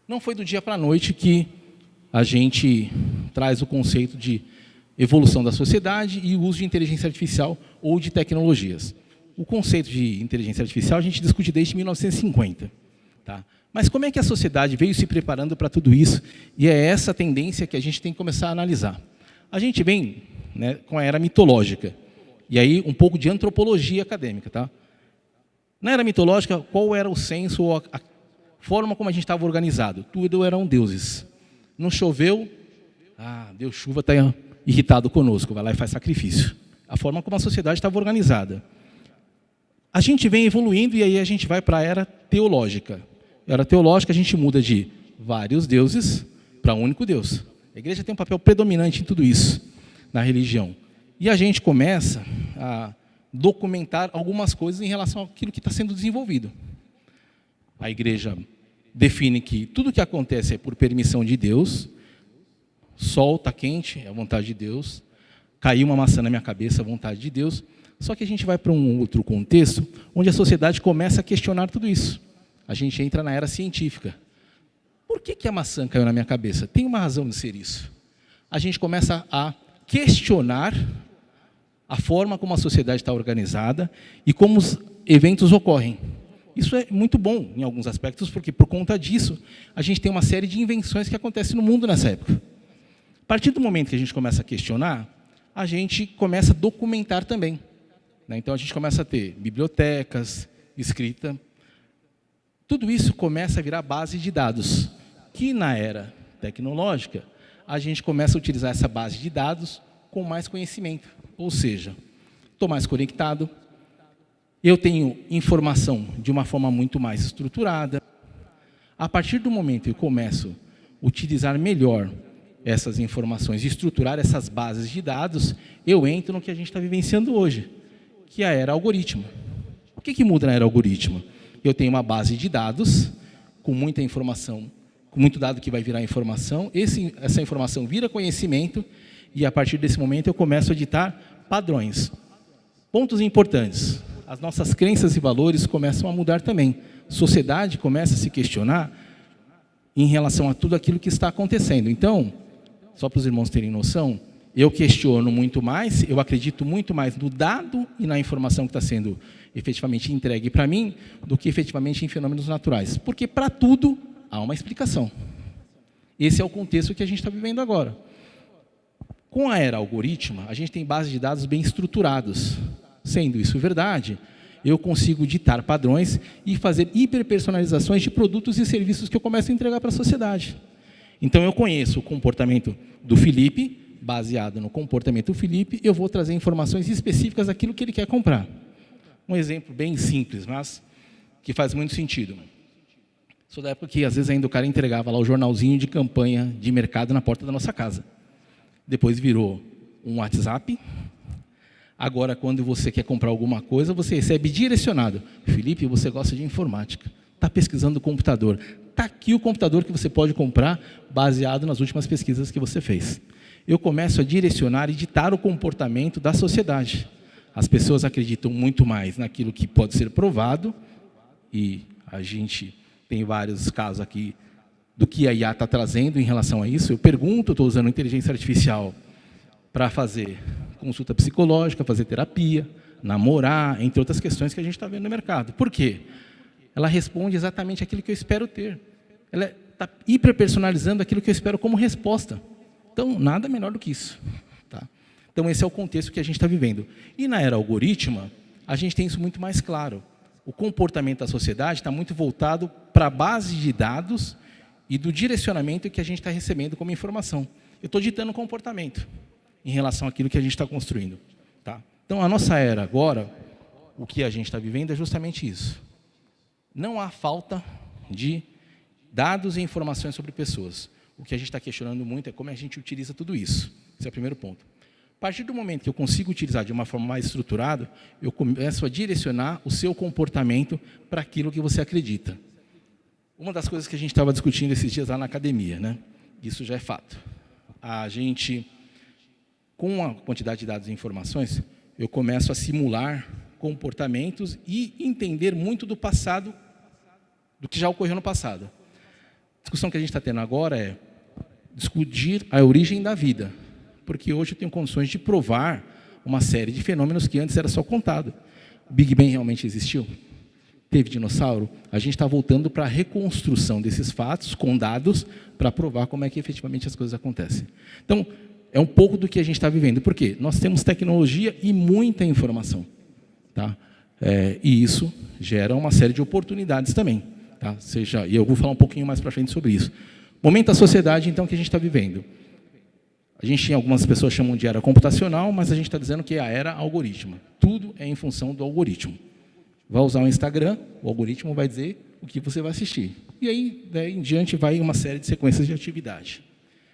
Não foi do dia para a noite que a gente traz o conceito de evolução da sociedade e o uso de inteligência artificial ou de tecnologias. O conceito de inteligência artificial a gente discute desde 1950. Tá? Mas como é que a sociedade veio se preparando para tudo isso? E é essa tendência que a gente tem que começar a analisar. A gente vem, né, com a era mitológica. E aí um pouco de antropologia acadêmica. Tá? Na era mitológica, qual era o senso ou a forma como a gente estava organizado? Tudo eram deuses. Não choveu, Deus chuva está irritado conosco, vai lá e faz sacrifício. A forma como a sociedade estava organizada. A gente vem evoluindo e aí a gente vai para a era teológica. A era teológica a gente muda de vários deuses para um único Deus. A igreja tem um papel predominante em tudo isso, na religião. E a gente começa a documentar algumas coisas em relação àquilo que está sendo desenvolvido. A igreja define que tudo que acontece é por permissão de Deus. Sol está quente, é a vontade de Deus. Caiu uma maçã na minha cabeça, é a vontade de Deus. Só que a gente vai para um outro contexto, onde a sociedade começa a questionar tudo isso. A gente entra na era científica. Por que a maçã caiu na minha cabeça? Tem uma razão de ser isso. A gente começa a questionar a forma como a sociedade está organizada e como os eventos ocorrem. Isso é muito bom em alguns aspectos, porque por conta disso, a gente tem uma série de invenções que acontecem no mundo nessa época. A partir do momento que a gente começa a questionar, a gente começa a documentar também. Então, a gente começa a ter bibliotecas, escrita. Tudo isso começa a virar base de dados, que na era tecnológica, a gente começa a utilizar essa base de dados com mais conhecimento. Ou seja, estou mais conectado, eu tenho informação de uma forma muito mais estruturada. A partir do momento que eu começo a utilizar melhor essas informações e estruturar essas bases de dados, eu entro no que a gente está vivenciando hoje, que é a era algoritmo. O que muda na era algoritmo? Eu tenho uma base de dados com muita informação, com muito dado que vai virar informação, essa informação vira conhecimento, e a partir desse momento eu começo a ditar padrões. Pontos importantes. As nossas crenças e valores começam a mudar também. A sociedade começa a se questionar em relação a tudo aquilo que está acontecendo. Então, só para os irmãos terem noção, eu questiono muito mais, eu acredito muito mais no dado e na informação que está sendo efetivamente entregue para mim, do que efetivamente em fenômenos naturais. Porque para tudo há uma explicação. Esse é o contexto que a gente está vivendo agora. Com a era algorítmica, a gente tem bases de dados bem estruturados. Sendo isso verdade, eu consigo ditar padrões e fazer hiperpersonalizações de produtos e serviços que eu começo a entregar para a sociedade. Então, eu conheço o comportamento do Felipe, baseado no comportamento do Felipe, eu vou trazer informações específicas daquilo que ele quer comprar. Um exemplo bem simples, mas que faz muito sentido. Sou da época que, às vezes, ainda o cara entregava lá o jornalzinho de campanha de mercado na porta da nossa casa. Depois virou um WhatsApp. Agora, quando você quer comprar alguma coisa, você recebe direcionado. Felipe, você gosta de informática. Está pesquisando o computador. Está aqui o computador que você pode comprar, baseado nas últimas pesquisas que você fez. Eu começo a direcionar e ditar o comportamento da sociedade. As pessoas acreditam muito mais naquilo que pode ser provado, e a gente tem vários casos aqui do que a IA está trazendo em relação a isso. Eu pergunto, estou usando inteligência artificial para fazer consulta psicológica, fazer terapia, namorar, entre outras questões que a gente está vendo no mercado. Por quê? Ela responde exatamente aquilo que eu espero ter. Ela está hiperpersonalizando aquilo que eu espero como resposta. Então, nada melhor do que isso. Tá? Então, esse é o contexto que a gente está vivendo. E na era algorítmica, a gente tem isso muito mais claro. O comportamento da sociedade está muito voltado para a base de dados e do direcionamento que a gente está recebendo como informação. Eu estou ditando o comportamento em relação àquilo que a gente está construindo. Tá? Então, a nossa era agora, o que a gente está vivendo é justamente isso. Não há falta de dados e informações sobre pessoas. O que a gente está questionando muito é como a gente utiliza tudo isso. Esse é o primeiro ponto. A partir do momento que eu consigo utilizar de uma forma mais estruturada, eu começo a direcionar o seu comportamento para aquilo que você acredita. Uma das coisas que a gente estava discutindo esses dias lá na academia, né? Isso já é fato. A gente, com a quantidade de dados e informações, eu começo a simular comportamentos e entender muito do passado, do que já ocorreu no passado. discussão que a gente está tendo agora é discutir a origem da vida, porque hoje eu tenho condições de provar uma série de fenômenos que antes era só contado. O Big Bang realmente existiu? Teve dinossauro? A gente está voltando para a reconstrução desses fatos com dados para provar como é que efetivamente as coisas acontecem. Então, é um pouco do que a gente está vivendo. Por quê? Nós temos tecnologia e muita informação. Tá? E isso gera uma série de oportunidades também. Tá? E eu vou falar um pouquinho mais para frente sobre isso. Momento da sociedade, então, que a gente está vivendo. Algumas pessoas chamam de era computacional, mas a gente está dizendo que é a era algoritmo. Tudo é em função do algoritmo. Vai usar o Instagram, o algoritmo vai dizer o que você vai assistir. E aí, daí em diante, vai uma série de sequências de atividade.